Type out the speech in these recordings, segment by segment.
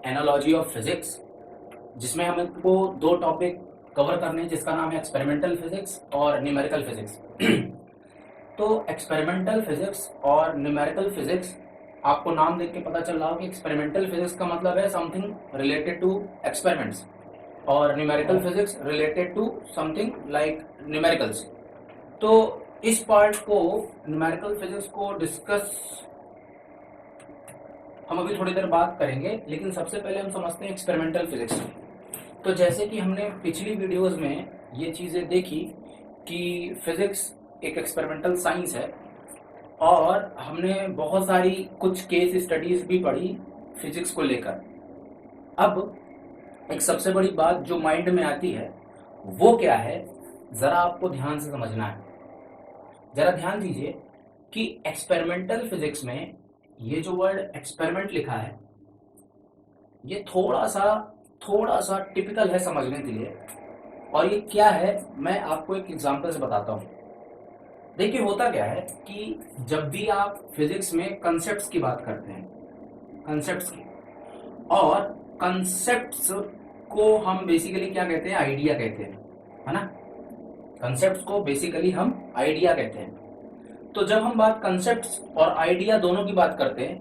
Analogy of physics, जिसमें हमको दो टॉपिक कवर करने हैं, जिसका नाम है एक्सपेरिमेंटल फिजिक्स और न्यूमेरिकल फिजिक्स। तो एक्सपेरिमेंटल फिजिक्स और न्यूमेरिकल फिजिक्स, आपको नाम देख के पता चल रहा हो कि एक्सपेरिमेंटल फिजिक्स का मतलब है समथिंग रिलेटेड टू एक्सपेरिमेंट्स और numerical physics related to something like numericals. तो इस पार्ट को, न्यूमेरिकल फिजिक्स को डिस्कस हम अभी थोड़ी देर बात करेंगे, लेकिन सबसे पहले हम समझते हैं एक्सपेरिमेंटल फिजिक्स। तो जैसे कि हमने पिछली वीडियोस में ये चीज़ें देखी कि फिजिक्स एक एक्सपेरिमेंटल साइंस है और हमने बहुत सारी कुछ केस स्टडीज भी पढ़ी फिजिक्स को लेकर। अब एक सबसे बड़ी बात जो माइंड में आती है वो क्या है, ज़रा आपको ध्यान से समझना है। ज़रा ध्यान दीजिए कि एक्सपेरिमेंटल फिजिक्स में ये जो वर्ड एक्सपेरिमेंट लिखा है, ये थोड़ा सा टिपिकल है समझने के लिए। और ये क्या है, मैं आपको एक एग्जांपल से बताता हूँ। देखिए होता क्या है कि जब भी आप फिजिक्स में कंसेप्ट्स की बात करते हैं, कंसेप्ट्स की, और कंसेप्ट्स को हम बेसिकली क्या कहते हैं, आइडिया कहते हैं, है ना। कंसेप्ट्स को बेसिकली हम आइडिया कहते हैं। तो जब हम बात कंसेप्ट्स और आइडिया दोनों की बात करते हैं,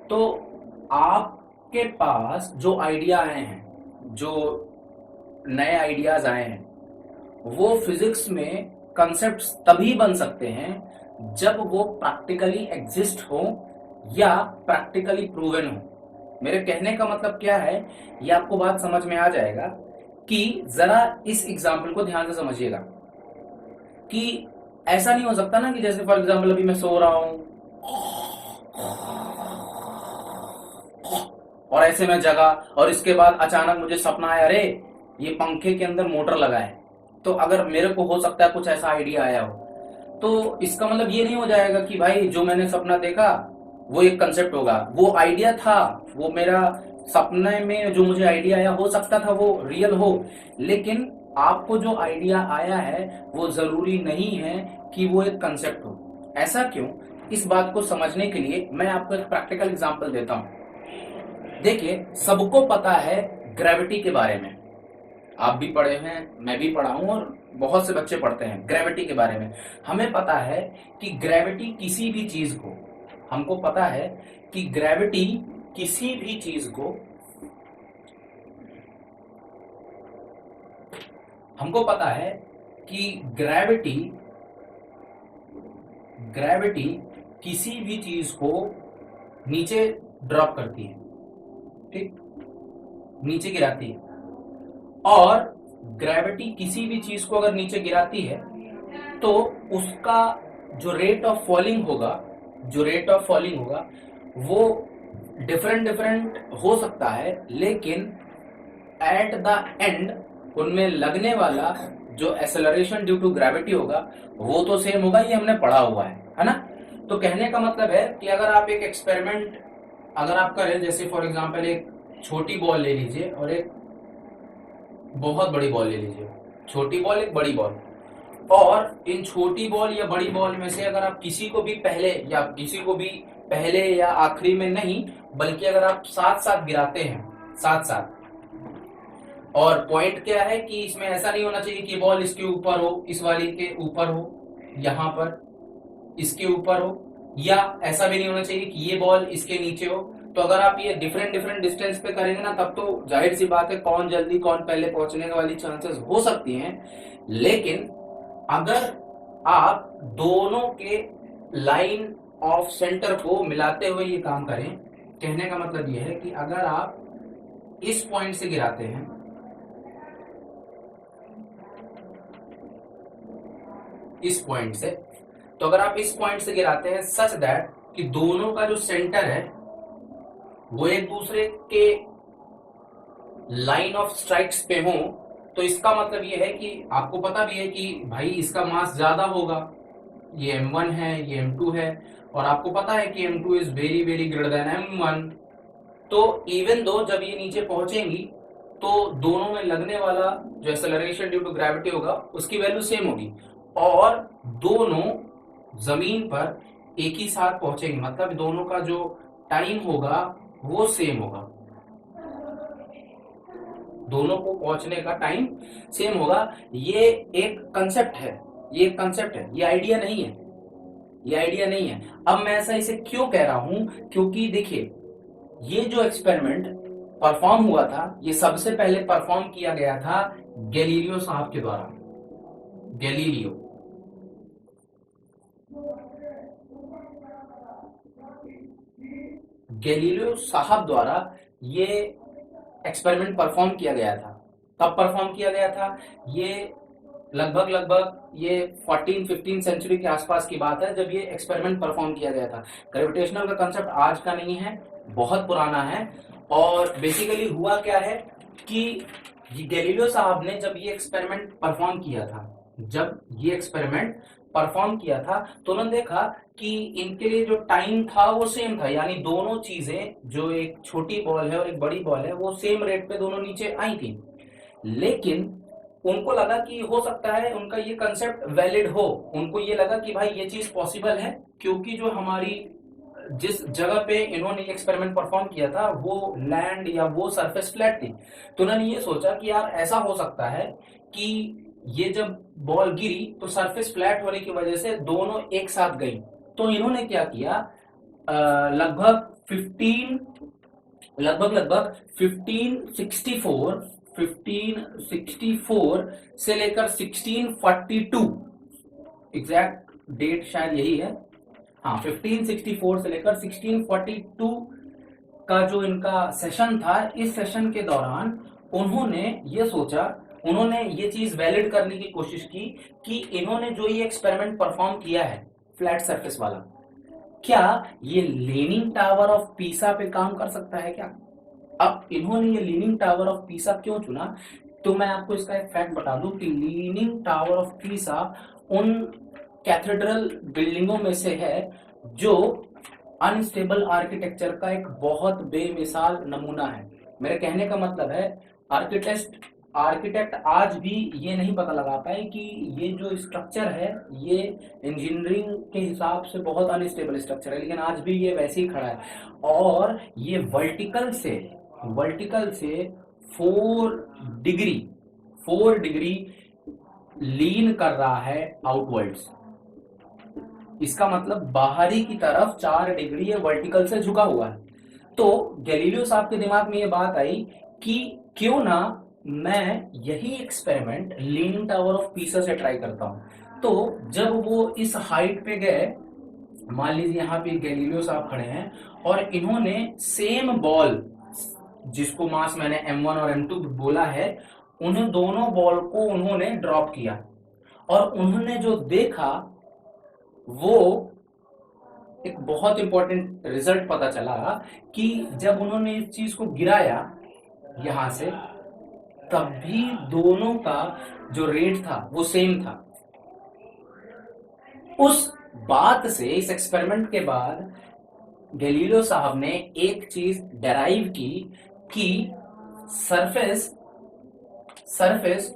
तो आपके पास जो आइडिया आए हैं, जो नए आइडियाज आए हैं, वो फिजिक्स में कंसेप्ट्स तभी बन सकते हैं जब वो प्रैक्टिकली एग्जिस्ट हो या प्रैक्टिकली प्रूवन हो। मेरे कहने का मतलब क्या है, ये आपको बात समझ में आ जाएगा कि जरा इस एग्जाम्पल को ध्यान से समझिएगा कि ऐसा नहीं हो सकता ना कि जैसे फॉर एग्जाम्पल अभी मैं सो रहा हूं और ऐसे में जगा और इसके बाद अचानक मुझे सपना आया, अरे ये पंखे के अंदर मोटर लगा है। तो अगर मेरे को हो सकता है कुछ ऐसा आइडिया आया हो, तो इसका मतलब ये नहीं हो जाएगा कि भाई जो मैंने सपना देखा वो एक कंसेप्ट होगा। वो आइडिया था, वो मेरा सपने में जो मुझे आइडिया आया हो सकता था वो रियल हो, लेकिन आपको जो आइडिया आया है वो जरूरी नहीं है कि वो एक कंसेप्ट हो। ऐसा क्यों, इस बात को समझने के लिए मैं आपको एक प्रैक्टिकल एग्जांपल देता हूं। देखिए, सबको पता है ग्रेविटी के बारे में, आप भी पढ़े हैं, मैं भी पढ़ा हूं और बहुत से बच्चे पढ़ते हैं ग्रेविटी के बारे में। हमें पता है कि ग्रेविटी किसी भी चीज को, हमको पता है कि ग्रेविटी किसी भी चीज को, हमको पता है कि ग्रेविटी किसी भी चीज को नीचे ड्रॉप करती है, ठीक, नीचे गिराती है। और ग्रेविटी किसी भी चीज को अगर नीचे गिराती है तो उसका जो रेट ऑफ फॉलिंग होगा वो डिफरेंट हो सकता है, लेकिन एट द एंड उनमें लगने वाला जो एक्सेलरेशन ड्यू टू ग्रेविटी होगा वो तो सेम होगा। ये हमने पढ़ा हुआ है ना। तो कहने का मतलब है कि अगर आप एक एक्सपेरिमेंट अगर आप करें, जैसे फॉर एग्जांपल एक छोटी बॉल ले लीजिए और एक बहुत बड़ी बॉल ले लीजिए, छोटी बॉल एक बड़ी बॉल, और इन छोटी बॉल या बड़ी बॉल में से अगर आप किसी को भी पहले या आखिरी में नहीं, बल्कि अगर आप साथ साथ गिराते हैं, साथ साथ, और पॉइंट क्या है कि इसमें ऐसा नहीं होना चाहिए कि बॉल इसके ऊपर हो, इस वाली के ऊपर हो, यहां पर इसके ऊपर हो, या ऐसा भी नहीं होना चाहिए कि ये बॉल इसके नीचे हो। तो अगर आप ये डिफरेंट डिस्टेंस पे करेंगे ना, तब तो जाहिर सी बात है कौन जल्दी कौन पहले पहुंचने वाली चांसेस हो सकती हैं। लेकिन अगर आप दोनों के लाइन ऑफ सेंटर को मिलाते हुए ये काम करें, कहने का मतलब ये है कि अगर आप इस पॉइंट से गिराते हैं, इस पॉइंट से, तो अगर आप इस पॉइंट से गिराते हैं सच दैट कि दोनों का जो सेंटर है वो एक दूसरे के लाइन ऑफ स्ट्राइक्स पे हो, तो इसका मतलब ये है कि आपको पता भी है कि भाई इसका मास ज्यादा होगा, ये m1 है, ये m2 है, और आपको पता है कि m2 is very greater than m1। तो इवन दो जब ये नीचे पहुंचेंगी तो दोनों में लगने वाला जो एक्सेलरेशन ड्यू टू ग्रेविटी होगा उसकी वैल्यू सेम होगी, और दोनों जमीन पर एक ही साथ पहुंचेंगे, मतलब दोनों का जो टाइम होगा वो सेम होगा। दोनों को पहुंचने का टाइम सेम होगा। ये एक कंसेप्ट है, ये एक कंसेप्ट है, ये आइडिया नहीं है, ये आइडिया नहीं है। अब मैं ऐसा इसे क्यों कह रहा हूं, क्योंकि देखिए ये जो एक्सपेरिमेंट परफॉर्म हुआ था, ये सबसे पहले परफॉर्म किया गया था गैलीलियो साहब के द्वारा। गैलीलियो गैलीलियो साहब द्वारा ये एक्सपेरिमेंट परफॉर्म किया गया था। कब परफॉर्म किया गया था? ये लगभग ये 14-15 सेंचुरी के आसपास की बात है जब ये एक्सपेरिमेंट परफॉर्म किया गया था। ग्रेविटेशनल का कंसेप्ट आज का नहीं है, बहुत पुराना है। और बेसिकली हुआ क्या है कि गैलीलियो साहब ने जब ये एक्सपेरिमेंट परफॉर्म किया था, जब ये एक्सपेरिमेंट परफॉर्म किया था तो उन्होंने देखा कि इनके लिए जो टाइम था वो सेम था, यानी दोनों चीजें, जो एक छोटी बॉल है और एक बड़ी बॉल है, वो सेम रेट पे दोनों नीचे आई थी। लेकिन उनको लगा कि हो सकता है उनका ये कंसेप्ट वैलिड हो, उनको ये लगा कि भाई ये चीज पॉसिबल है, क्योंकि जो हमारी जिस जगह पे इन्होंने एक्सपेरिमेंट परफॉर्म किया था वो लैंड या वो सरफेस फ्लैट थी। तो उन्होंने ये सोचा कि यार ऐसा हो सकता है कि ये जब बॉल गिरी तो सरफेस फ्लैट होने की वजह से दोनों एक साथ गई। तो इन्होंने क्या किया, लगभग 1564 से लेकर 1642, एग्जैक्ट डेट शायद यही है, हाँ 1564 से लेकर 1642 का जो इनका सेशन था, इस सेशन के दौरान उन्होंने ये सोचा, उन्होंने ये चीज वैलिड करने की कोशिश की कि इन्होंने जो ये एक्सपेरिमेंट परफॉर्म किया है फ्लैट सरफेस वाला, क्या ये लीनिंग टावर ऑफ पीसा पे काम कर सकता है क्या? अब इन्होंने ये लीनिंग टावर ऑफ पीसा क्यों चुना, तो मैं आपको इसका एक फैक्ट बता दूं कि लीनिंग टावर ऑफ पीसा उन कैथेड्रल बिल्डिंगों में से है जो अनस्टेबल आर्किटेक्चर का एक बहुत बेमिसाल नमूना है। मेरे कहने का मतलब है आर्किटेक्ट आज भी ये नहीं पता लगा पाए कि ये जो स्ट्रक्चर है ये इंजीनियरिंग के हिसाब से बहुत अनस्टेबल स्ट्रक्चर है, लेकिन आज भी ये वैसे ही खड़ा है। और ये वर्टिकल से 4 डिग्री लीन कर रहा है आउटवर्ड्स। इसका मतलब बाहरी की तरफ 4 डिग्री ये वर्टिकल से झुका हुआ है। तो गैलीलियो साहब के दिमाग में ये बात आई कि क्यों ना मैं यही experiment leaning tower of Pisa से ट्राई करता हूं। तो जब वो इस हाइट पे गए, मान लीजिए यहाँ पे गैलीलियो साहब खड़े हैं और इन्होंने सेम बॉल, जिसको मास मैंने m1 और m2 बोला है, उन्हें दोनों बॉल को उन्होंने ड्रॉप किया और उन्होंने जो देखा वो एक बहुत इंपॉर्टेंट रिजल्ट पता चला कि जब उन्होंने इस चीज को गिराया यहां से, तब भी दोनों का जो रेट था वो सेम था। उस बात से, इस एक्सपेरिमेंट के बाद गैलीलियो साहब ने एक चीज डेराइव की कि सरफेस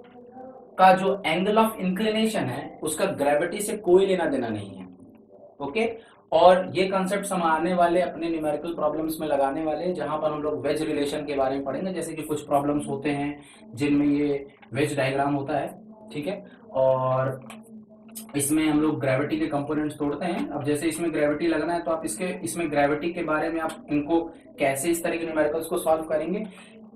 का जो एंगल ऑफ इंक्लिनेशन है उसका ग्रेविटी से कोई लेना देना नहीं है। ओके, और ये कंसेप्ट हम आने वाले अपने न्यूमेरिकल प्रॉब्लम्स में लगाने वाले हैं, जहां पर हम लोग वेज रिलेशन के बारे में पढ़ेंगे। जैसे कि कुछ प्रॉब्लम्स होते हैं जिनमें ये वेज डायग्राम होता है, ठीक है, और इसमें हम लोग ग्रेविटी के कंपोनेंट्स तोड़ते हैं। अब जैसे इसमें ग्रेविटी लगना है तो आप इसमें ग्रेविटी के बारे में आप इनको कैसे इस तरह के न्यूमेरिकल्स को सॉल्व करेंगे,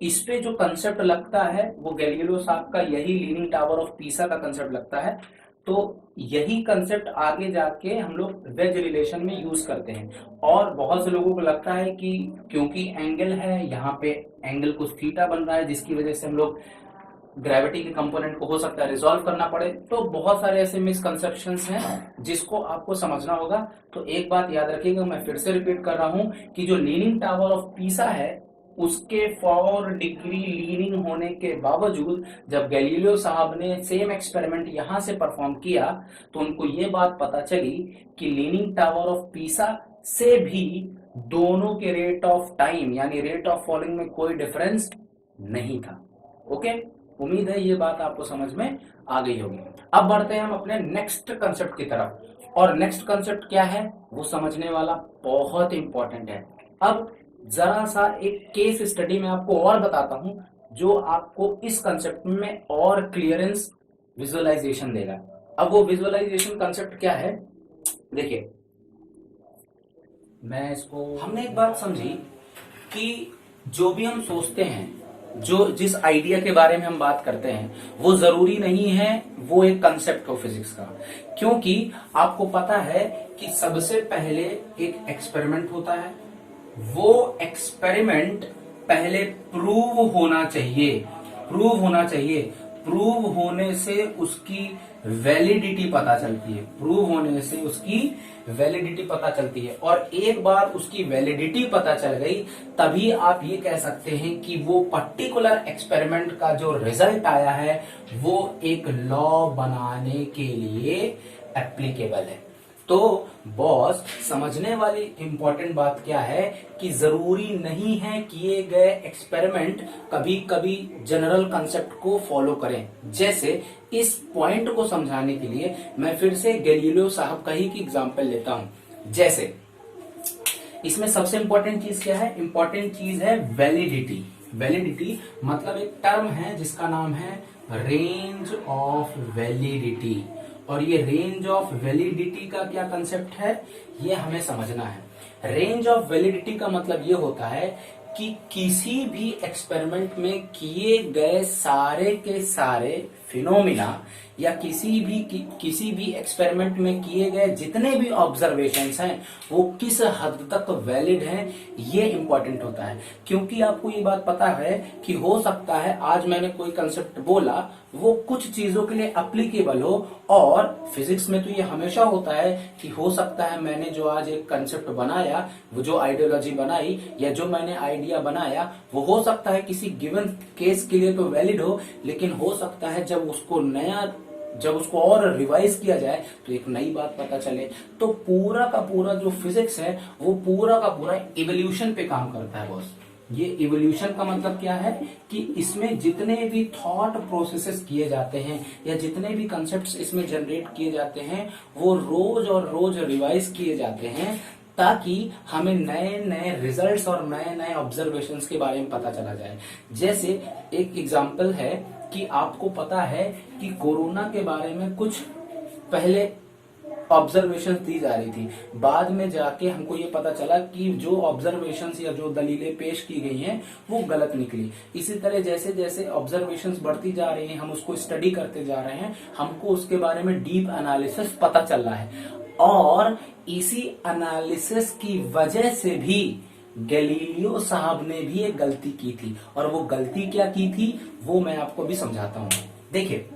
इस पे जो कंसेप्ट लगता है वो गैलीलियो साहब का यही लीनिंग टावर ऑफ पीसा का कंसेप्ट लगता है। तो यही कंसेप्ट आगे जाके हम लोग वेज रिलेशन में यूज करते हैं। और बहुत से लोगों को लगता है कि क्योंकि एंगल है यहाँ पे, एंगल कुछ थीटा बन रहा है, जिसकी वजह से हम लोग ग्रेविटी के कंपोनेंट को हो सकता है रिजॉल्व करना पड़े। तो बहुत सारे ऐसे मिसकंसेप्शंस हैं जिसको आपको समझना होगा। तो एक बात याद रखिएगा, मैं फिर से रिपीट कर रहा हूं कि जो लीनिंग टावर ऑफ पीसा है उसके 4 डिग्री लीनिंग होने के बावजूद जब गैलीलियो साहब ने सेम एक्सपेरिमेंट यहां से परफॉर्म किया तो उनको ये बात पता चली कि लीनिंग टावर ऑफ पीसा से भी दोनों के रेट ऑफ टाइम यानी रेट ऑफ फॉलिंग में कोई डिफरेंस नहीं था। ओके, उम्मीद है ये बात आपको समझ में आ गई होगी। अब बढ़ते हैं हम अपने नेक्स्ट कंसेप्ट की तरफ, और नेक्स्ट कंसेप्ट क्या है वो समझने वाला बहुत इंपॉर्टेंट है। अब जरा सा एक केस स्टडी में आपको और बताता हूं जो आपको इस कंसेप्ट में और क्लियरेंस विजुअलाइजेशन देगा। अब वो विजुअलाइजेशन कंसेप्ट क्या है, देखिए मैं इसको, हमने एक बात समझी कि जो भी हम सोचते हैं, जो जिस आइडिया के बारे में हम बात करते हैं, वो जरूरी नहीं है वो एक कंसेप्ट हो फिजिक्स का। क्योंकि आपको पता है कि सबसे पहले एक एक्सपेरिमेंट होता है, वो एक्सपेरिमेंट पहले प्रूव होना चाहिए, प्रूव होना चाहिए, प्रूव होने से उसकी वैलिडिटी पता चलती है, प्रूव होने से उसकी वैलिडिटी पता चलती है। और एक बार उसकी वैलिडिटी पता चल गई तभी आप ये कह सकते हैं कि वो पर्टिकुलर एक्सपेरिमेंट का जो रिजल्ट आया है वो एक लॉ बनाने के लिए एप्लीकेबल है। तो बॉस, समझने वाली इंपॉर्टेंट बात क्या है कि जरूरी नहीं है किए गए एक्सपेरिमेंट कभी कभी जनरल कंसेप्ट को फॉलो करें। जैसे इस पॉइंट को समझाने के लिए मैं फिर से गैलीलियो साहब का ही एग्जांपल लेता हूं। जैसे इसमें सबसे इंपॉर्टेंट चीज क्या है, इंपॉर्टेंट चीज है वैलिडिटी। वैलिडिटी मतलब एक टर्म है जिसका नाम है रेंज ऑफ वैलिडिटी। और ये रेंज ऑफ वैलिडिटी का क्या कंसेप्ट है ये हमें समझना है। रेंज ऑफ वैलिडिटी का मतलब ये होता है कि किसी भी एक्सपेरिमेंट में किए गए सारे के सारे फिनोमिना या किसी भी एक्सपेरिमेंट में किए गए जितने भी ऑब्जर्वेशंस हैं वो किस हद तक वैलिड हैं, ये इंपॉर्टेंट होता है। क्योंकि आपको ये बात पता है कि हो सकता है आज मैंने कोई कंसेप्ट बोला वो कुछ चीजों के लिए एप्लीकेबल हो, और फिजिक्स में तो ये हमेशा होता है कि हो सकता है मैंने जो आज एक कंसेप्ट बनाया, वो जो आइडियोलॉजी बनाई या जो मैंने आइडिया बनाया वो हो सकता है किसी गिवन केस के लिए तो वैलिड हो, लेकिन हो सकता है जब उसको और रिवाइज किया जाए तो एक नई बात पता चले। तो पूरा का पूरा जो फिजिक्स है वो पूरा का पूरा इवोल्यूशन पे काम करता है बॉस। ये इवोल्यूशन का मतलब क्या है कि इसमें जितने भी थॉट प्रोसेसेस किए जाते हैं या जितने भी कंसेप्ट्स इसमें जनरेट किए जाते हैं वो रोज और रोज रिवाइज किए जाते हैं ताकि हमें नए नए रिजल्ट्स और नए नए ऑब्जर्वेशंस के बारे में पता चला जाए। जैसे एक एग्जांपल है कि आपको पता है कि कोरोना के बारे में कुछ पहले ऑब्जर्वेशंस दी जा रही थी, बाद में जाके हमको ये पता चला कि जो ऑब्जर्वेशंस या जो दलीलें पेश की गई हैं वो गलत निकली। इसी तरह जैसे जैसे ऑब्जर्वेशंस बढ़ती जा रही हैं, हम उसको स्टडी करते जा रहे हैं, हमको उसके बारे में डीप एनालिसिस पता चल रहा है। और इसी एनालिसिस की वजह से भी गैलीलियो साहब ने भी एक गलती की थी, और वो गलती क्या की थी वो मैं आपको भी समझाता हूं। देखिए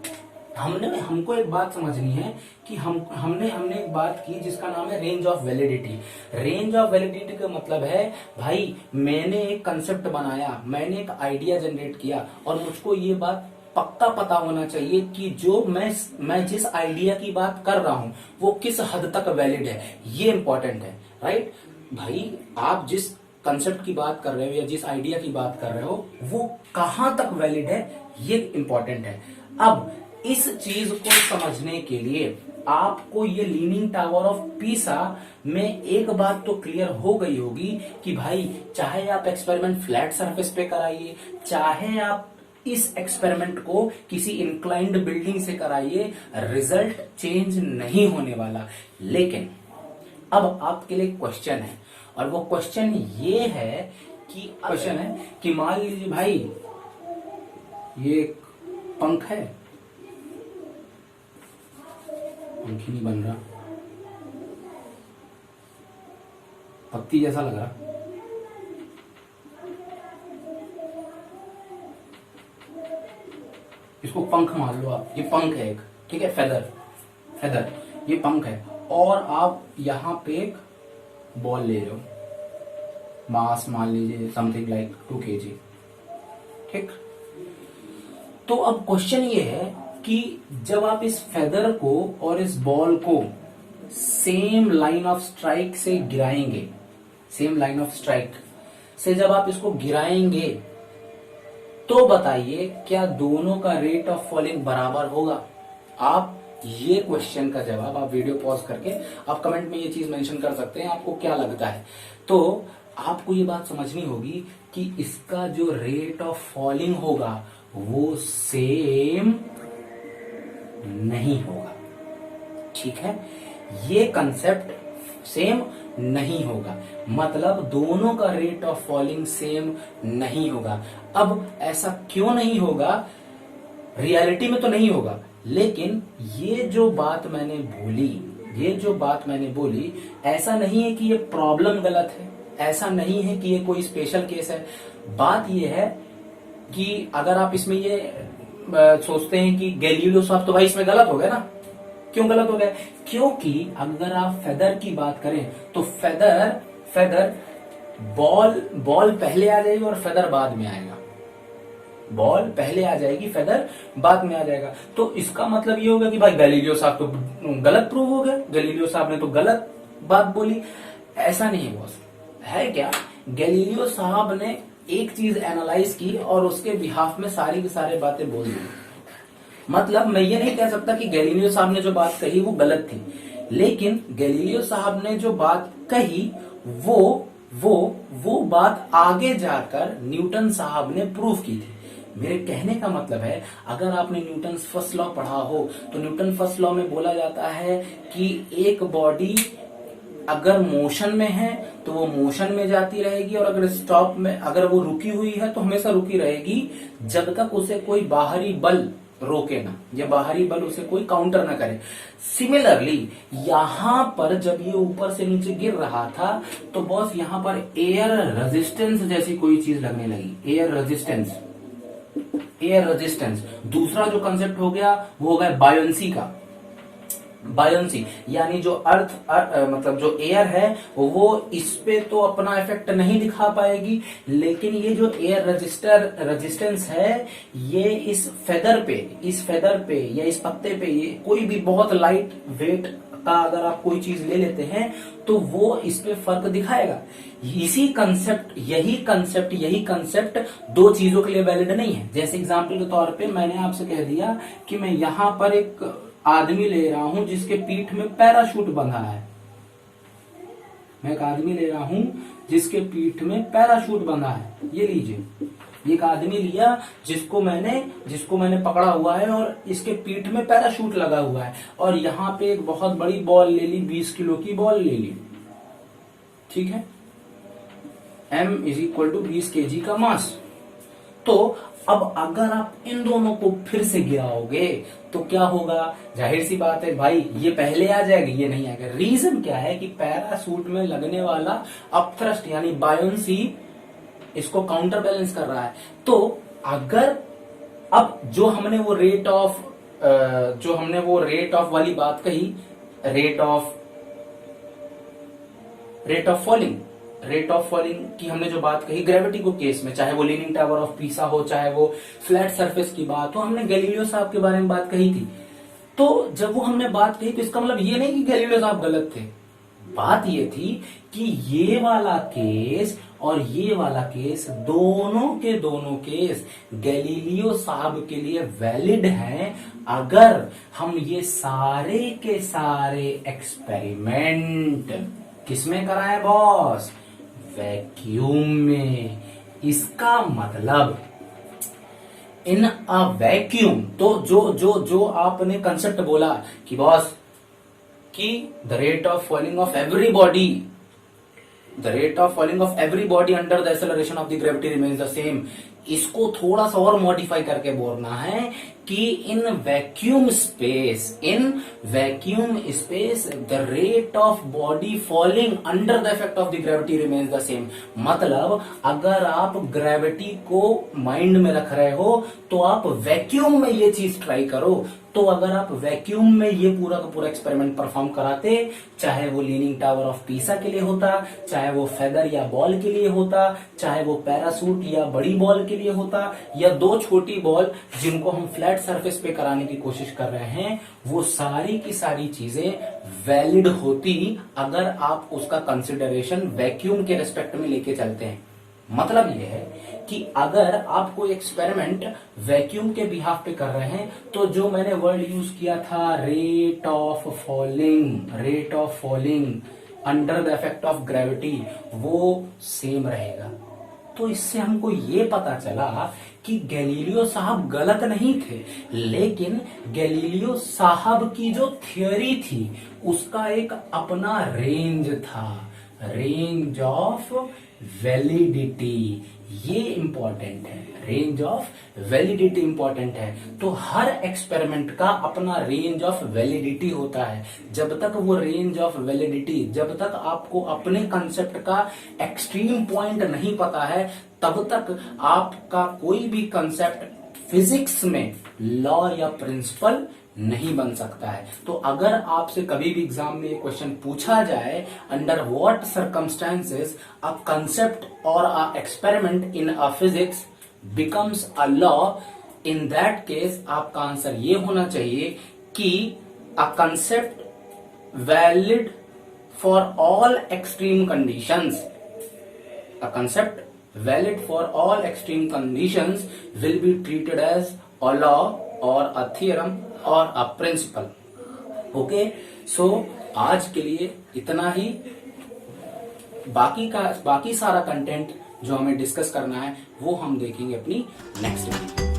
हमको एक बात समझनी है कि हमने एक बात की जिसका नाम है range of validity. Range of validity का मतलब है भाई मैंने एक कंसेप्ट बनाया, मैंने एक आइडिया जनरेट किया और मुझको ये बात पक्का पता होना चाहिए कि जो मैं जिस आइडिया की बात कर रहा हूं वो किस हद तक वैलिड है। ये इंपॉर्टेंट है, राइट भाई। आप जिस कंसेप्ट की बात कर रहे हो या जिस आइडिया की बात कर रहे हो वो कहां तक वैलिड है ये इंपॉर्टेंट है। अब इस चीज को समझने के लिए आपको ये लीनिंग टावर ऑफ पीसा में एक बात तो क्लियर हो गई होगी कि भाई चाहे आप एक्सपेरिमेंट फ्लैट सरफेस पे कराइए, चाहे आप इस एक्सपेरिमेंट को किसी इंक्लाइंड बिल्डिंग से कराइए, रिजल्ट चेंज नहीं होने वाला। लेकिन अब आपके लिए क्वेश्चन है, और वो क्वेश्चन ये है कि मान लीजिए भाई ये पंख है, पंख ही नहीं बन रहा, पत्ती जैसा लग रहा, इसको पंख मान लो आप, ये पंख है एक, ठीक है, फेदर ये पंख है, और आप यहां पे एक बॉल ले रहे हो, मास मान लीजिए समथिंग लाइक 2 kg, ठीक। तो अब क्वेश्चन ये है कि जब आप इस फेदर को और इस बॉल को सेम लाइन ऑफ स्ट्राइक से गिराएंगे, सेम लाइन ऑफ स्ट्राइक से जब आप इसको गिराएंगे तो बताइए क्या दोनों का रेट ऑफ फॉलिंग बराबर होगा? आप ये क्वेश्चन का जवाब आप वीडियो पॉज करके आप कमेंट में ये चीज मेंशन कर सकते हैं, आपको क्या लगता है। तो आपको ये बात समझनी होगी कि इसका जो रेट ऑफ फॉलिंग होगा वो सेम नहीं होगा। ठीक है, ये कंसेप्ट सेम नहीं होगा, मतलब दोनों का रेट ऑफ फॉलिंग सेम नहीं होगा। अब ऐसा क्यों नहीं होगा? रियलिटी में तो नहीं होगा, लेकिन ये जो बात मैंने बोली, ऐसा नहीं है कि ये प्रॉब्लम गलत है, ऐसा नहीं है कि ये कोई स्पेशल केस है। बात ये है कि अगर आप इसमें ये सोचते हैं कि गैलीलियो साहब तो भाई इसमें गलत हो गए ना, क्यों गलत हो गए? क्योंकि अगर आप फेदर की बात करें तो फेदर बॉल पहले आ जाएगी और फेदर बाद में आएगा। बॉल पहले आ जाएगी, फेदर बाद में आ जाएगा। तो इसका मतलब ये होगा कि भाई गैलीलियो साहब तो गलत प्रूव हो गए, गैलीलियो साहब ने तो गलत बात बोली। ऐसा नहीं है बॉस, है क्या? गैलीलियो साहब ने एक चीज एनालाइज की और उसके बिहाफ में सारी की सारी बातें बोल दी। मतलब मैं ये नहीं कह सकता कि गैलीलियो साहब ने जो बात कही वो गलत थी, लेकिन गैलीलियो साहब ने जो बात कही वो बात आगे जाकर न्यूटन साहब ने प्रूव की थी। मेरे कहने का मतलब है, अगर आपने न्यूटन फर्स्ट लॉ पढ़ा हो तो न्यूटन फर्स्ट लॉ में बोला जाता है कि एक बॉडी अगर मोशन में है तो वो मोशन में जाती रहेगी, और अगर वो रुकी हुई है तो हमेशा रुकी रहेगी जब तक उसे कोई बाहरी बल रोके ना, या बाहरी बल उसे कोई काउंटर ना करे। सिमिलरली यहां पर जब ये ऊपर से नीचे गिर रहा था तो बॉस यहां पर एयर रेजिस्टेंस जैसी कोई चीज लगने लगी, एयर रेजिस्टेंस। दूसरा जो कंसेप्ट हो गया वो हो गया बायोंसी का। बायोंसी यानी जो मतलब जो एयर है वो इस पे तो अपना इफेक्ट नहीं दिखा पाएगी, लेकिन ये जो एयर रेजिस्टेंस है ये इस फेदर पे या इस पत्ते पे, ये कोई भी बहुत लाइट वेट का अगर आप कोई चीज ले लेते हैं तो वो इस पे फर्क दिखाएगा। यही कंसेप्ट दो चीजों के लिए वैलिड नहीं है। जैसे एग्जांपल के तौर पे मैंने आपसे कह दिया कि मैं यहां पर एक आदमी ले रहा हूं जिसके पीठ में पैराशूट बंधा है। मैं एक आदमी ले रहा हूं जिसके पीठ में पैराशूट बंधा है। ये लीजिए, एक आदमी लिया जिसको मैंने पकड़ा हुआ है और इसके पीठ में पैराशूट लगा हुआ है, और यहाँ पे एक बहुत बड़ी बॉल ले ली, 20 किलो की बॉल ले ली। ठीक है, M = 20 kg का मास। तो अब अगर आप इन दोनों को फिर से गिराओगे तो क्या होगा? जाहिर सी बात है भाई, ये पहले आ जाएगी, ये नहीं आएगा। रीजन क्या है कि पैराशूट में लगने वाला अपथ्रस्ट यानी बायोंसी इसको काउंटर बैलेंस कर रहा है। तो अगर अब जो हमने वो रेट ऑफ वाली बात कही, रेट ऑफ फॉलिंग की हमने जो बात कही ग्रेविटी को केस में, चाहे वो लीनिंग टावर ऑफ पीसा हो, चाहे वो फ्लैट सरफेस की बात हो, हमने गैलीलियो साहब के बारे में बात कही थी। तो जब वो हमने बात कही तो इसका मतलब ये नहीं कि गैलीलियो साहब गलत थे। बात ये थी कि ये वाला केस और ये वाला केस, दोनों केस गैलीलियो साहब के लिए वैलिड हैं अगर हम ये सारे के सारे एक्सपेरिमेंट किसमें कराए बॉस? वैक्यूम में। इसका मतलब इन अ वैक्यूम, तो जो आपने कंसेप्ट बोला कि बॉस कि the rate of falling of every body under the acceleration of the gravity remains the same, इसको थोड़ा सा और मॉडिफाई करके बोलना है कि in vacuum space the rate of body falling under the effect of the gravity remains the same. मतलब अगर आप ग्रेविटी को माइंड में रख रहे हो तो आप वैक्यूम में ये चीज ट्राई करो। तो अगर आप वैक्यूम में ये पूरा का पूरा एक्सपेरिमेंट परफॉर्म कराते, चाहे वो लीनिंग टावर ऑफ पीसा के लिए होता, चाहे वो फेदर या बॉल के लिए होता, चाहे वो पैरासूट या बड़ी बॉल के लिए होता, या दो छोटी बॉल जिनको हम फ्लैट सरफेस पे कराने की कोशिश कर रहे हैं, वो सारी की सारी चीजें वैलिड होती अगर आप उसका कंसिडरेशन वैक्यूम के रेस्पेक्ट में लेके चलते हैं। मतलब यह है कि अगर आप कोई एक्सपेरिमेंट वैक्यूम के बिहाफ पे कर रहे हैं तो जो मैंने वर्ड यूज किया था rate of falling, under the effect of gravity वो सेम रहेगा। तो इससे हमको ये पता चला कि गैलीलियो साहब गलत नहीं थे, लेकिन गैलीलियो साहब की जो थ्योरी थी उसका एक अपना रेंज था, रेंज ऑफ वैलिडिटी। ये इंपॉर्टेंट है, रेंज ऑफ वैलिडिटी इंपॉर्टेंट है। तो हर एक्सपेरिमेंट का अपना रेंज ऑफ वैलिडिटी होता है। जब तक वो रेंज ऑफ वैलिडिटी, जब तक आपको अपने कंसेप्ट का एक्सट्रीम पॉइंट नहीं पता है, तब तक आपका कोई भी कंसेप्ट फिजिक्स में लॉ या प्रिंसिपल नहीं बन सकता है। तो अगर आपसे कभी भी एग्जाम में क्वेश्चन पूछा जाए, under what circumstances a concept और a experiment in a physics becomes a law, in that case आपका आंसर ये होना चाहिए कि a concept valid for all extreme conditions, a concept valid for all extreme conditions will be treated as a law or a theorem or a principle. Okay, so आज के लिए इतना ही। बाकी सारा कंटेंट जो हमें डिस्कस करना है वो हम देखेंगे अपनी नेक्स्ट वीडियो।